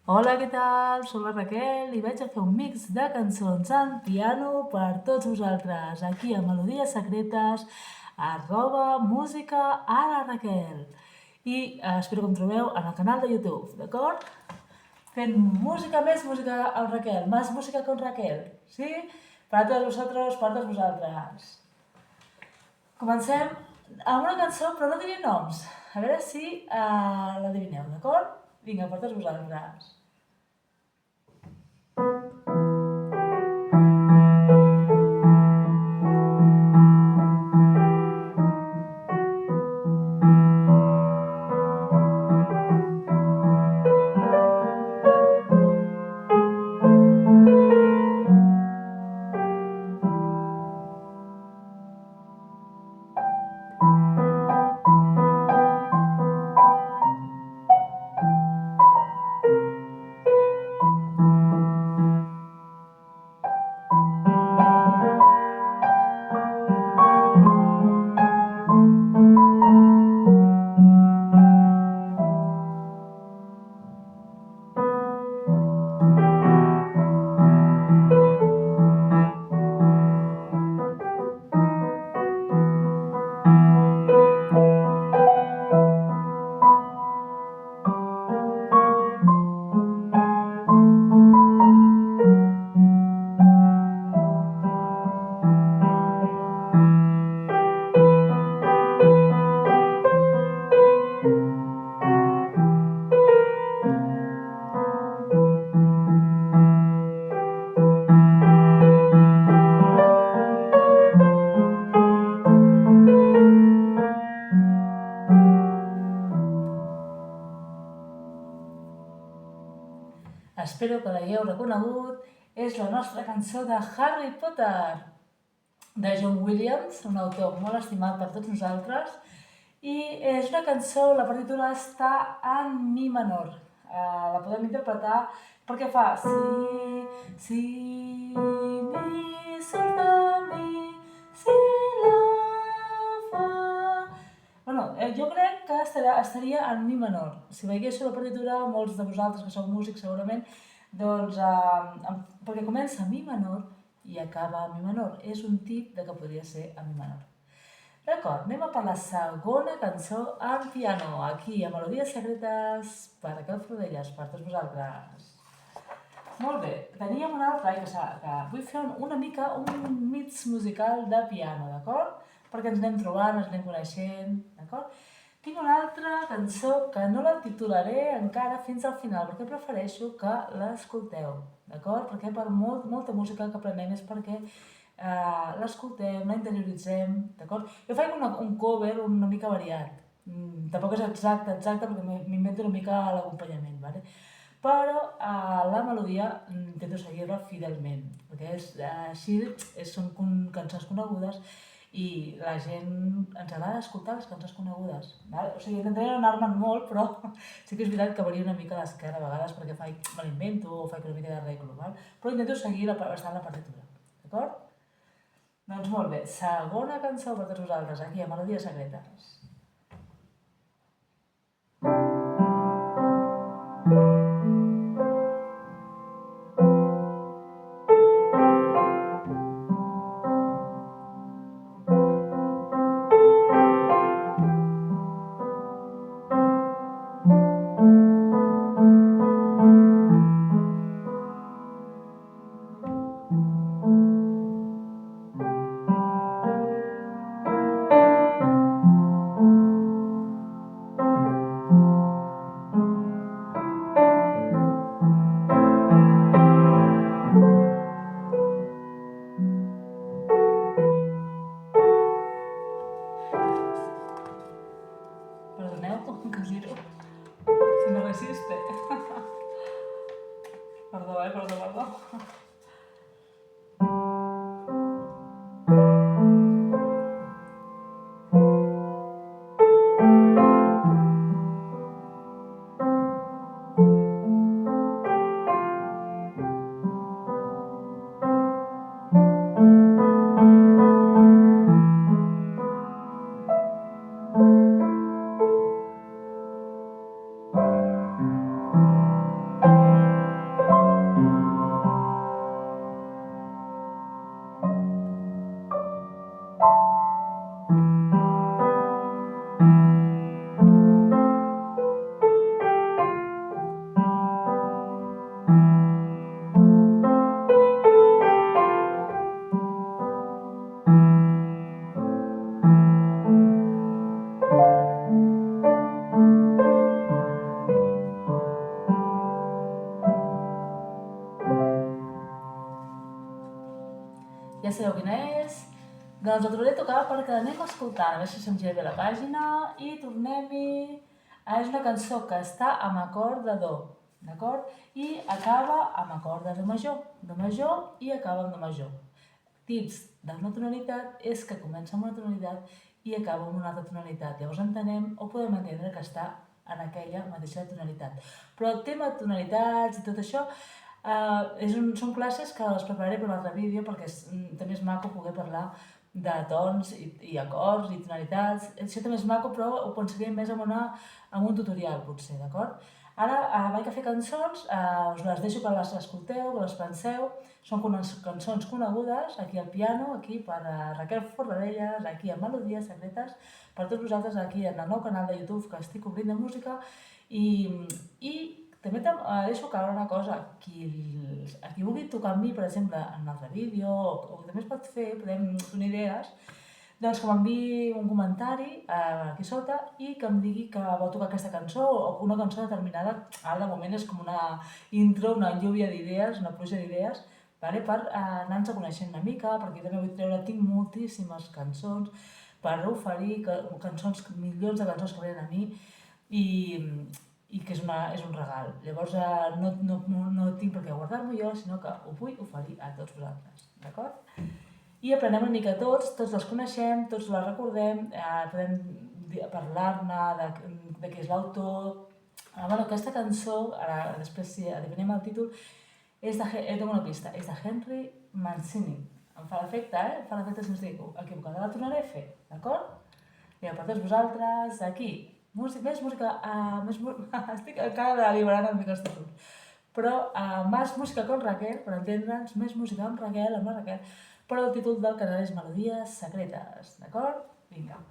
Hola, què tal? Soc la Raquel i vaig a fer un mix de cançons en piano per tots vosaltres, aquí a Melodies Secretes, @música a la Raquel. I espero que em trobeu en el canal de YouTube, d'acord? Fent música més música amb Raquel, más música con Raquel, ¿sí? Para todos vosotros, para todos vosaltres. Comencem amb una cançó, però no diré noms. A veure si l'adivineu, d'acord? Vinga, per tots vosaltres. Espero que l'hagueu reconegut. És la nostra cançó de Harry Potter, de John Williams, un autor molt estimat per tots nosaltres. I és una cançó, la partitura està en mi menor. La podem interpretar perquè fa si, mi, sol, fa, mi, si, la, fa. Bueno, jo crec que estaria en mi menor. Si veiéssiu la partitura, molts de vosaltres que sou músics segurament, doncs, perquè comença a mi menor i acaba a mi menor. És un tip de que podria ser a mi menor. D'acord, anem a per la segona cançó en piano, aquí a Melodies Secretes per Raquel Frodellas, per tots vosaltres. Molt bé, teníem una altra que vull fer una mica un mix musical de piano, d'acord? Perquè ens anem trobant, ens anem coneixent, d'acord? Tinc una altra cançó que no la titularé encara fins al final, perquè prefereixo que l'escolteu, d'acord? Perquè per molta música que aprenem és perquè l'escoltem, la interioritzem, d'acord? Jo faig un cover una mica variat. Tampoc és exacte, perquè m'invento una mica l'acompanyament, ¿vale? Però la melodia intento seguir-la fidelment, perquè així són cançons conegudes i la gent ens agrada escoltar les cançons conegudes. Val? O sigui, intentaré no anar-me'n molt, però sí que és veritat que varia una mica l'esquerra a vegades perquè me l'invento o faig una mica d'arreglo, val? Però intento seguir bastant la partitura, d'acord? Doncs molt bé, segona cançó per tots vosaltres, aquí a Melodies Secretes. Perdoneu, que giro. Se me resiste. Perdó. sabeu quina és? Doncs la tornaré a tocar perquè l'anem escoltant, a veure si se'm gira bé la pàgina, i tornem-hi. És una cançó que està amb acord de do, d'acord? I acaba amb acord de do major i acaba amb do major. Tips d'una tonalitat és que comença amb una tonalitat i acaba amb una altra tonalitat. Llavors entenem o podem entendre que està en aquella mateixa tonalitat. Però el tema de tonalitats i tot això són classes que les prepararé per un altre vídeo perquè també és maco poder parlar de tons i acords i tonalitats. Això també és maco, però ho pensaria més en un tutorial, potser, d'acord? Ara vaig a fer cançons, us les deixo que les escolteu, que les penseu. Són cançons conegudes, aquí al piano, aquí per Raquel Fornellas, aquí a Melodies Secretes, per tots vosaltres aquí en el nou canal de YouTube que estic obrint de música. I també deixo caure una cosa, qui vulgui tocar amb mi, per exemple, en un altre vídeo, o també es pot fer, podem fer idees, doncs que m'enviï un comentari aquí sota i que em digui que vol tocar aquesta cançó o una cançó determinada. Ara de moment és com una intro, una lluvia d'idees, una pluja d'idees, per anar-nos coneixent una mica, perquè també vull treure, tinc moltíssimes cançons per oferir, milions de cançons que venen a mi i que és un regal. Llavors no tinc per què guardar-m'ho jo, sinó que ho vull oferir a tots vosaltres, d'acord? I aprenem una mica tots les coneixem, tots les recordem, podem parlar-ne de qui és l'autor. Aquesta cançó, ara després si adivinem el títol, tinc una pista, és de Henry Mancini. Em fa l'efecte, Fa l'efecte si no estic equivocada. La tornaré a fer, d'acord? Per tots vosaltres, aquí. Més música, estic encara deliberant una mica els títols. Però més música con Raquel, per entendre'ns, més música amb Raquel, però el títol del canal és Melodies Secretes, d'acord? Vinga.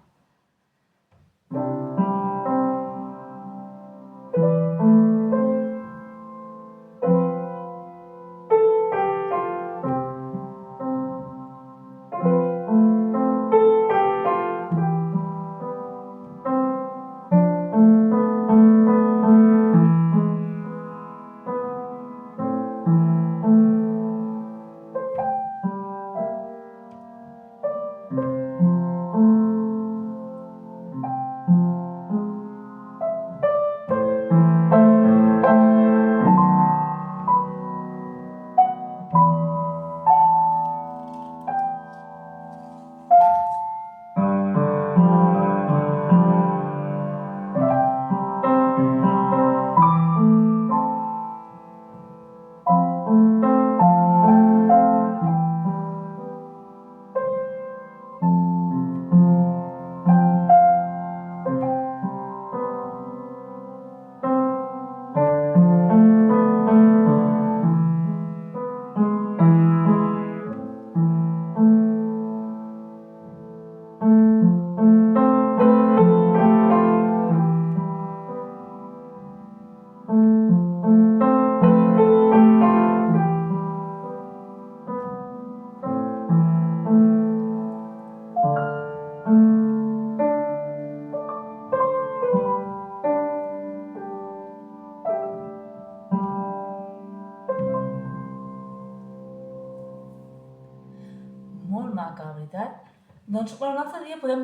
Molt maca, la veritat. Doncs un altre dia podem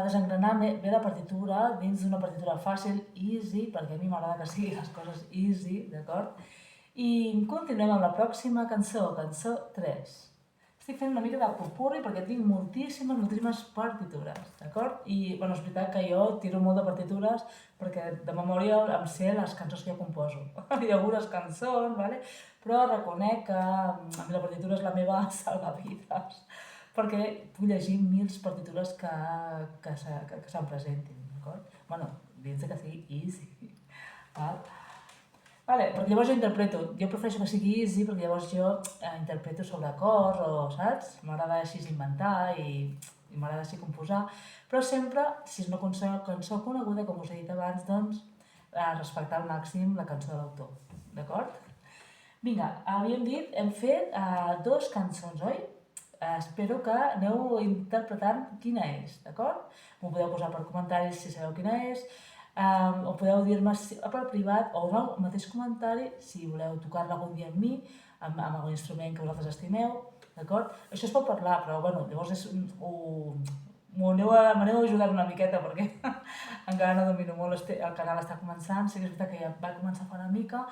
desengranar bé la partitura dins d'una partitura fàcil, easy, perquè a mi m'agrada que siguin les coses easy, d'acord? I continuem amb la pròxima cançó, cançó 3. Estic fent una mica de popurri perquè tinc moltíssimes partitures, d'acord? I, és veritat que jo tiro molt de partitures perquè de memòria em sé les cançons que jo composo. Hi ha algunes cançons, però reconec que a mi la partitura és la meva salvavides, perquè vull llegir mils partitures que se'm presentin, d'acord? Dins que sigui easy, perquè llavors jo prefereixo que sigui easy perquè llavors jo interpreto sobre acords o, saps? M'agrada així inventar i m'agrada així composar, però sempre, si és una cançó coneguda, com us he dit abans, doncs respectar al màxim la cançó de l'autor, d'acord? Vinga, havíem dit, hem fet 2 cançons, oi? Espero que aneu interpretant quina és, d'acord? M'ho podeu posar per comentaris si sabeu quina és, o podeu dir-me per privat o en el mateix comentari si voleu tocar-la algun dia amb mi, amb algun instrument que vosaltres estimeu, d'acord? Això es pot parlar, però bueno, llavors m'aneu a ajudar una miqueta perquè encara no domino molt, el canal està començant, sí que és veritat que ja va començar fa una mica,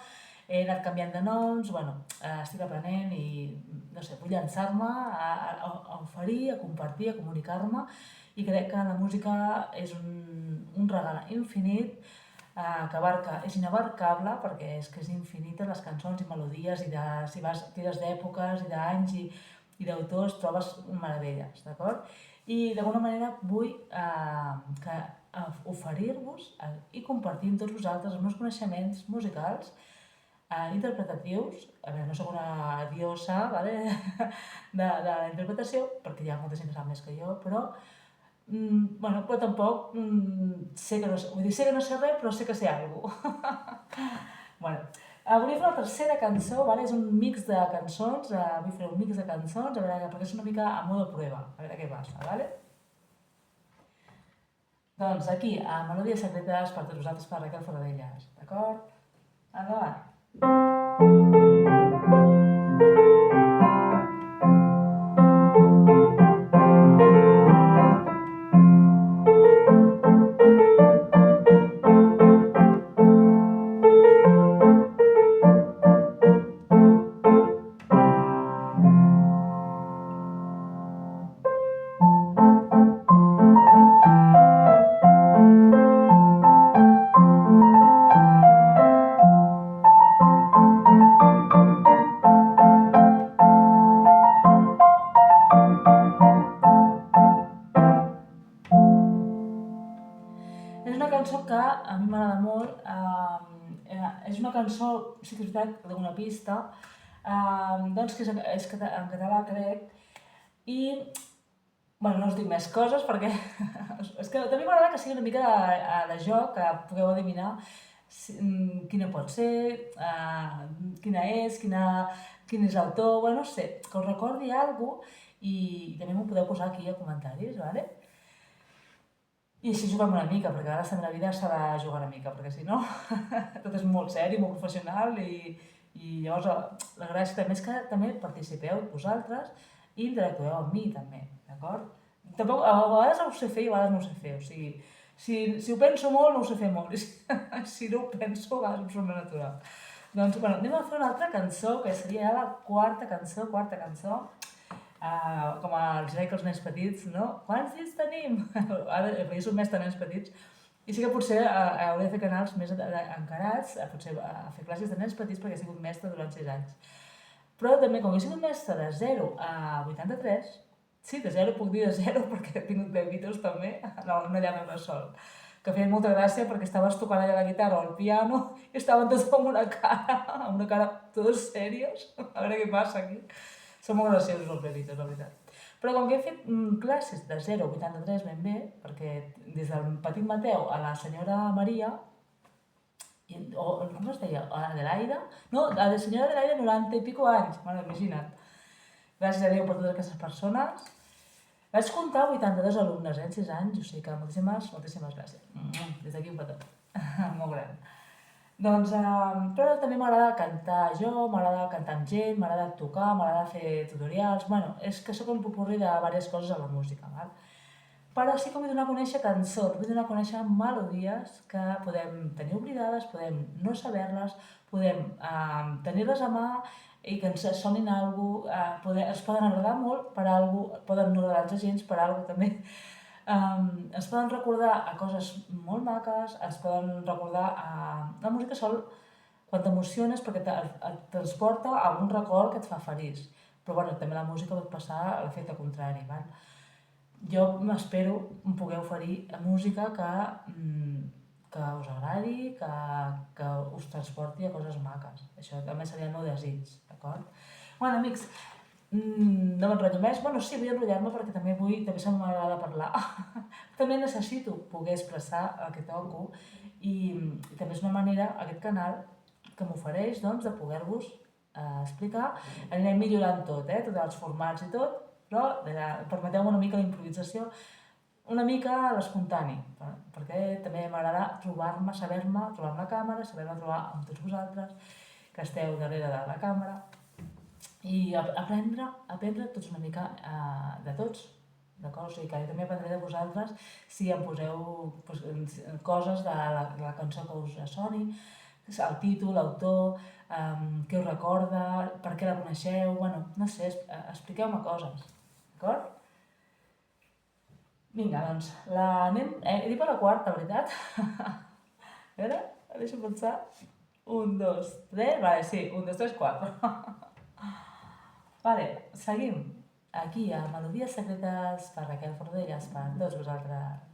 he anat canviant de noms, bueno, estic aprenent i, no sé, vull llançar-me a oferir, a compartir, a comunicar-me i crec que la música és un regal infinit que és inabarcable perquè és que és infinita les cançons i melodies i si tires d'èpoques i d'anys i d'autors trobes meravelles, d'acord? I d'alguna manera vull oferir-vos i compartir amb tots vosaltres els meus coneixements musicals interpretatius. A veure, no soc una diosa, vale? de la interpretació, perquè hi ha molta gent que sap més que jo, però bueno, però tampoc sé que no sé res, però sé que sé alguna cosa. Bueno, volia fer una tercera cançó, vale? És un mix de cançons, vull fer un mix de cançons, a veure, perquè és una mica a modo prueba, a veure què passa, vale? Doncs aquí, a Melodies Secretes per tots vosaltres, per Raquel Fornellas, d'acord? Endavant! És una cançó que a mi m'agrada molt, és una cançó, sí que és veritat, d'una pista, doncs que és en català, crec, i, bueno, no us dic més coses perquè és que també m'agrada que sigui una mica de joc, que pugueu adivinar quina pot ser, quina és, quin és l'autor, bueno, no sé, que us recordi alguna cosa i també m'ho podeu posar aquí a comentaris, ¿vale? I així juguem una mica, perquè a vegades també la vida s'ha de jugar una mica, perquè si no tot és molt seri, molt professional i llavors la gràcia també és que també participeu vosaltres i interactueu amb mi també, d'acord? Tampoc, a vegades ho sé fer i a vegades no ho sé fer, o sigui, si ho penso molt no ho sé fer molt, i si no ho penso a vegades em surt més natural. Doncs, bueno, anem a fer una altra cançó, que seria la quarta cançó, com els deia que els nens petits, no? Quants dits tenim? Ara, jo soc mestre de nens petits, i sí que potser hauré de fer canals més encarats, potser a fer classes de nens petits, perquè he sigut mestre durant 6 anys. Però també, com he sigut mestre de 0 a 83, sí, de 0 puc dir de 0 perquè he tingut bebitos també, no, una llama bressol, que feien molta gràcia perquè estaves tocant allà la guitarra o el piano i estaven tots amb una cara tots serios, a veure què passa aquí. Són molt graciosos els bebitos, la veritat. Però com que he fet classes de 0 a 83 ben bé, perquè des del petit Mateu a la senyora Maria, o com es deia? A l'Adelaida? No, a la senyora Adelaida 90 i pico anys, imagina't. Gràcies a Déu per totes aquestes persones. Vaig comptar 82 alumnes, en 6 anys, o sigui que moltíssimes gràcies. Des d'aquí un petó, molt gran. Doncs, però també m'agrada cantar jo, m'agrada cantar amb gent, m'agrada tocar, m'agrada fer tutorials, bueno, és que sóc un popurri de diverses coses a la música, val? Però sí que vull donar a conèixer cançons, vull donar a conèixer melodies que podem tenir oblidades, podem no saber-les, podem tenir-les a mà i que ens sonin alguna cosa, ens poden agradar molt per alguna cosa, poden no agradar-nos gens per alguna cosa també. Ens poden recordar a coses molt maques, ens poden recordar a... La música sol, quan t'emociones, perquè et transporta a algun record que et fa feliç. Però bueno, també la música pot passar l'efecte contrari, val? Jo m'espero poder oferir música que us agradi, que us transporti a coses maques. Això també seria el meu desig, d'acord? Bueno, amics, no m'enrotllo més. Bueno, sí, vull enrotllar-me perquè també se m'agrada parlar. També necessito poder expressar el que toco i també és una manera, aquest canal, que m'ofereix, doncs, de poder-vos explicar. Anirem millorant tot, tots els formats i tot, però permeteu-me una mica l'improvisació, una mica l'espontani, perquè també m'agrada trobar-me, saber-me trobar amb la càmera, saber-me trobar amb tots vosaltres, que esteu darrere de la càmera. i aprendre tots una mica de tots, d'acord? O sigui que jo també aprendré de vosaltres si em poseu coses de la cançó que us soni, el títol, l'autor, què us recorda, per què la coneixeu, bueno, no sé, expliqueu-me coses, d'acord? Vinga, doncs, he dit per la quarta, veritat? A veure, deixa'm pensar. 1, 2, 3, vale, sí, 1, 2, 3, 4. Vale, seguim. Aquí a Melodies Secretes per Raquel Fordellas, per tots vosaltres.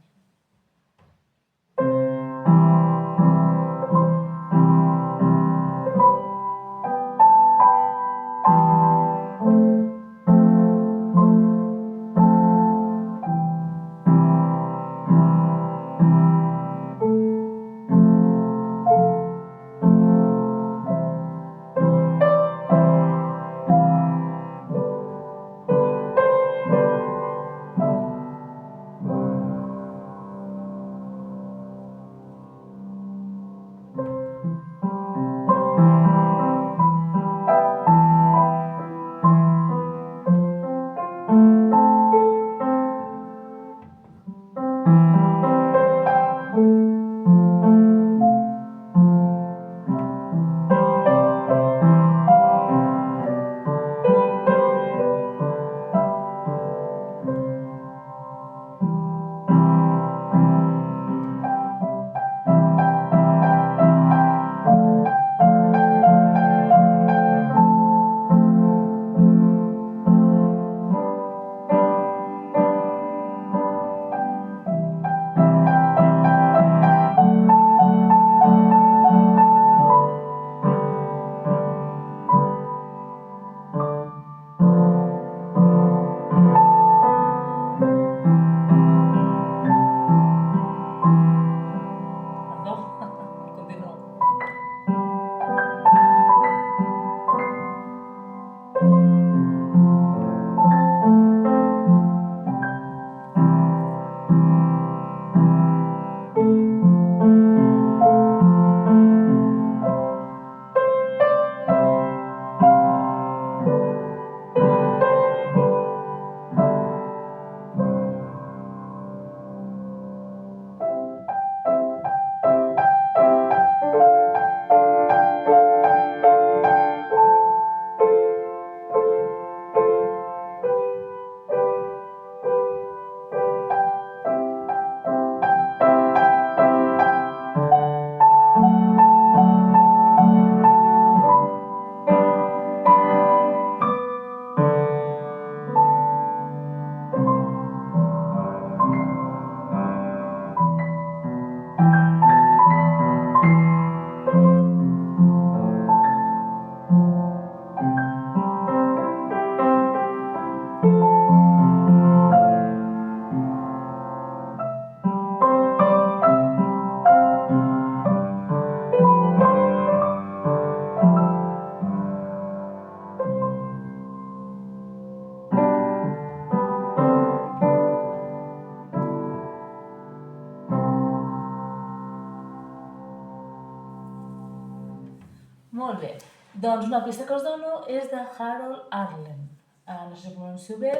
Molt bé. Doncs una pista que us dono és de Harold Arlen. No sé si ho pronuncio bé.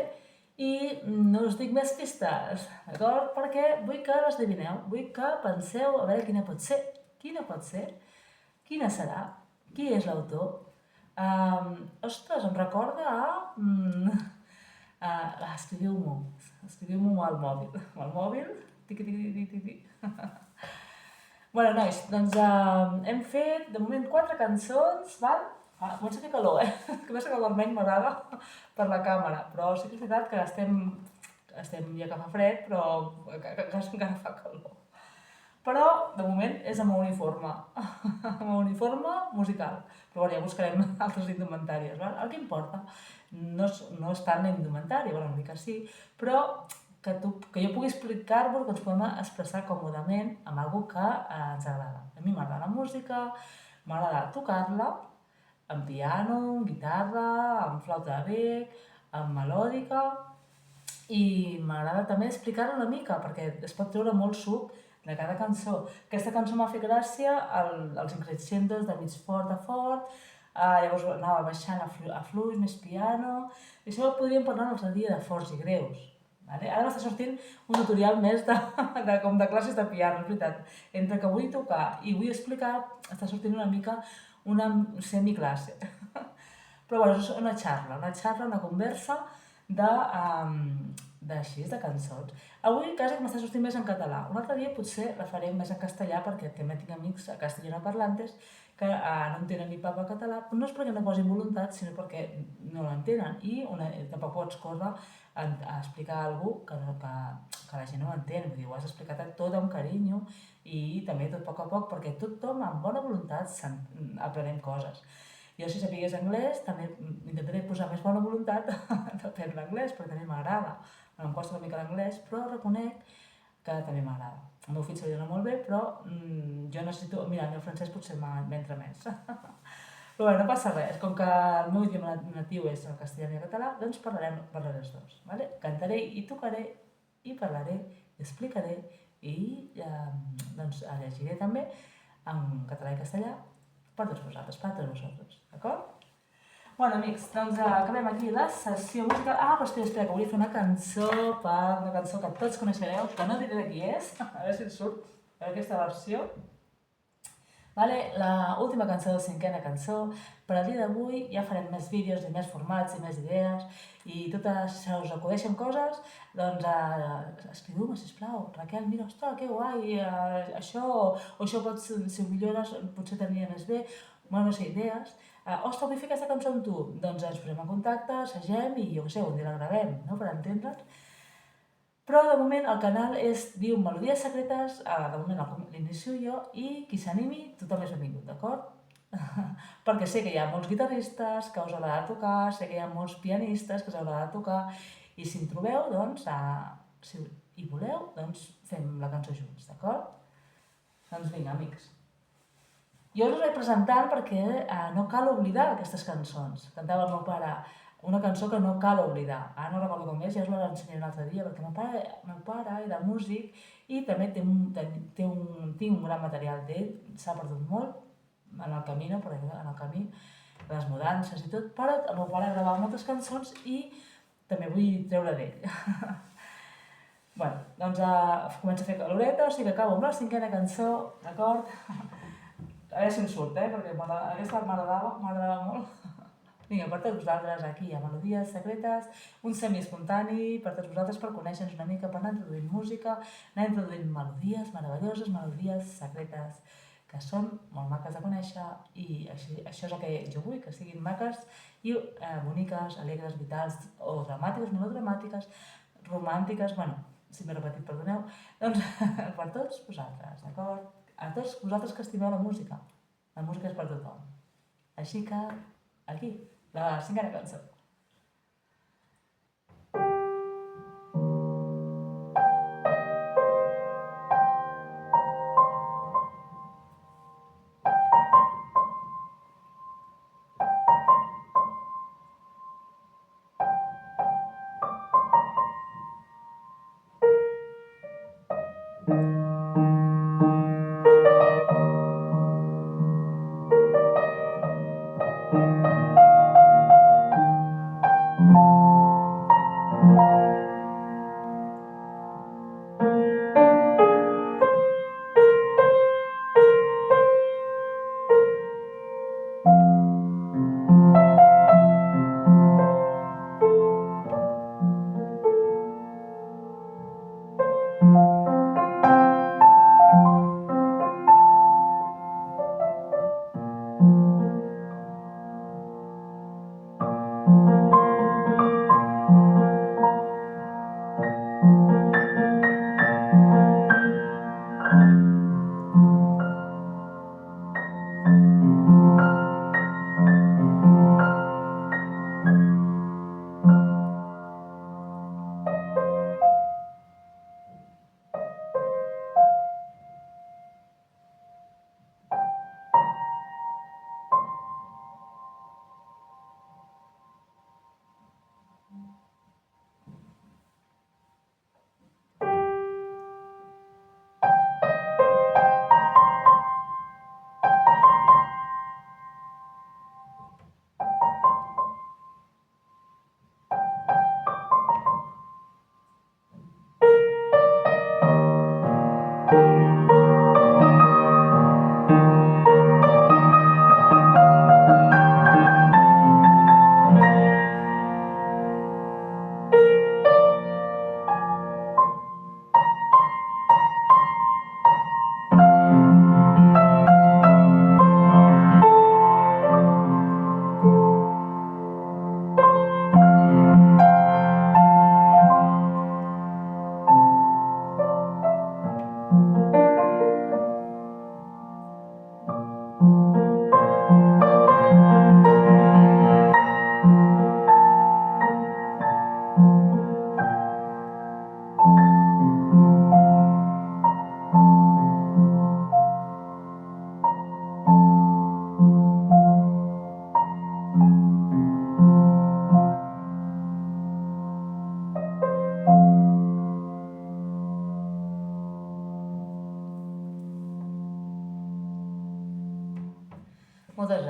I no us dic més pistes, d'acord? Perquè vull que les adivineu. Vull que penseu a veure quina pot ser. Quina pot ser? Quina serà? Qui és l'autor? Ostres, em recorda a... escriviu-m'ho. Escriviu-m'ho al mòbil. Al mòbil? Tiqui, tiqui, tiqui, tiqui. Bueno, nois, doncs hem fet de moment 4 cançons, val? Comença a fer calor, Que penso que el vermell m'agrada per la càmera, però sí que és veritat que estem ja que fa fred, però encara fa calor. Però, de moment, és amb uniforme, amb uniforme musical. Però bueno, ja buscarem altres indumentàries, val? El que importa no és tant la indumentària, bueno, una mica sí, però que jo pugui explicar-vos que ens podem expressar còmodament amb algú que ens agrada. A mi m'agrada la música, m'agrada tocar-la, amb piano, amb guitarra, amb flauta de bec, amb melòdica, i m'agrada també explicar-ho una mica, perquè es pot treure molt suc de cada cançó. Aquesta cançó m'ha fet gràcia, els increscendos de mig fort a fort, llavors anava baixant a fluix, més piano, i això podríem parlar un altre dia de forts i greus. Vale? Ara m'està sortint un tutorial més com de classes de piano, és veritat. Entre que vull tocar i vull explicar, està sortint una mica una semiclasse. Però bueno, és una xarra, una conversa de cançons. Avui quasi que m'està sortint més en català. Un altre dia potser la faré més en castellà perquè també tinc amics castellanoparlantes que no entenen ni papa català, però no és perquè no posin voluntat, sinó perquè no l'entenen i tampoc pots córrer a explicar alguna cosa que la gent no entén. Vull dir, ho has explicat tot amb carinyo i també tot a poc, perquè tothom amb bona voluntat aprenem coses. Jo, si sapigués anglès, també intentaré posar més bona voluntat d'aprendre anglès, perquè també m'agrada. Em costa una mica l'anglès, però reconec que també m'agrada. El meu fill se li dona molt bé, però jo necessito... Mira, el francès potser m'entra més. Però bé, no passa res. Com que el meu idioma natiu és el castellà i el català, doncs parlaré els dos. Vale? Cantaré i tocaré i parlaré i explicaré i llegiré també en català i castellà per tots vosaltres, d'acord? Bueno, amics, doncs acabem aquí la sessió musical. Però espera, que volia fer una cançó que tots coneixereu, que no diré de qui és, a veure si ens surt aquesta versió. Vale, l'última cançó, la cinquena cançó. Per al dia d'avui ja farem més vídeos i més formats i més idees i totes, si us acudeixen coses, doncs escriviu-me, sisplau. Raquel, mira, ostres, que guai, això, o això pots, si ho millores, potser t'aniria més bé. Bueno, no sé, idees. Ostres, vull fer aquesta cançó amb tu. Doncs ens posem en contacte, assagem i jo què sé, un dia la gravem, no?, per entendre'ns. Però de moment el canal diu Melodies Secretes, de moment l'inicio jo, i qui s'animi, tothom és benvingut, d'acord? Perquè sé que hi ha molts guitarristes que us haurà de tocar, sé que hi ha molts pianistes que us haurà de tocar, i si en trobeu, doncs, si hi voleu, doncs fem la cançó junts, d'acord? Doncs vinga, amics. Jo us vaig presentant perquè no cal oblidar aquestes cançons. Cantava el meu pare una cançó que no cal oblidar. Ara no recordo com és, ja us l'ensenyaré un altre dia, perquè el meu pare era músic i també tinc un gran material d'ell, s'ha perdut molt en el camí, no? En el camí, les mudances i tot, però el meu pare gravava moltes cançons i també vull treure d'ell. Bueno, doncs començo a fer caloreta, o sigui que acabo amb la cinquena cançó, d'acord? A veure si em surt, perquè aquesta m'agradava molt. Vinga, per tots vosaltres aquí a Melodies Secretes, un semi-espontani per tots vosaltres per conèixer-nos una mica, per anar introduint música, anar introduint melodies meravelloses, melodies secretes, que són molt maques de conèixer i això és el que jo vull, que siguin maques i boniques, alegres, vitals, o dramàtiques, melodramàtiques, romàntiques, bueno, si m'he repetit, perdoneu, doncs per tots vosaltres, d'acord? A tots vosaltres que estimeu la música és per tothom. Així que, aquí, la cinquena cançó.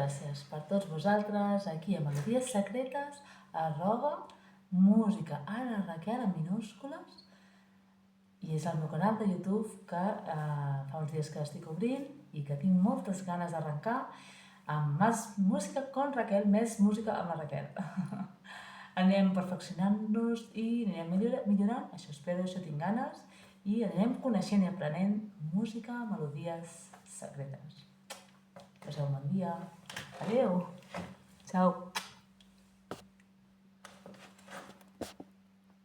gràcies per tots vosaltres aquí a Melodies Secretes, @música Anna Raquel en minúscules, i és el meu canal de YouTube que fa uns dies que l'estic obrint i que tinc moltes ganes d'arrencar amb més música con Raquel, més música amb la Raquel. Anem perfeccionant-nos i anirem millorant, això espero, això tinc ganes, i anirem coneixent i aprenent música, melodies secretes. Passeu un bon dia. Adéu. Ciao.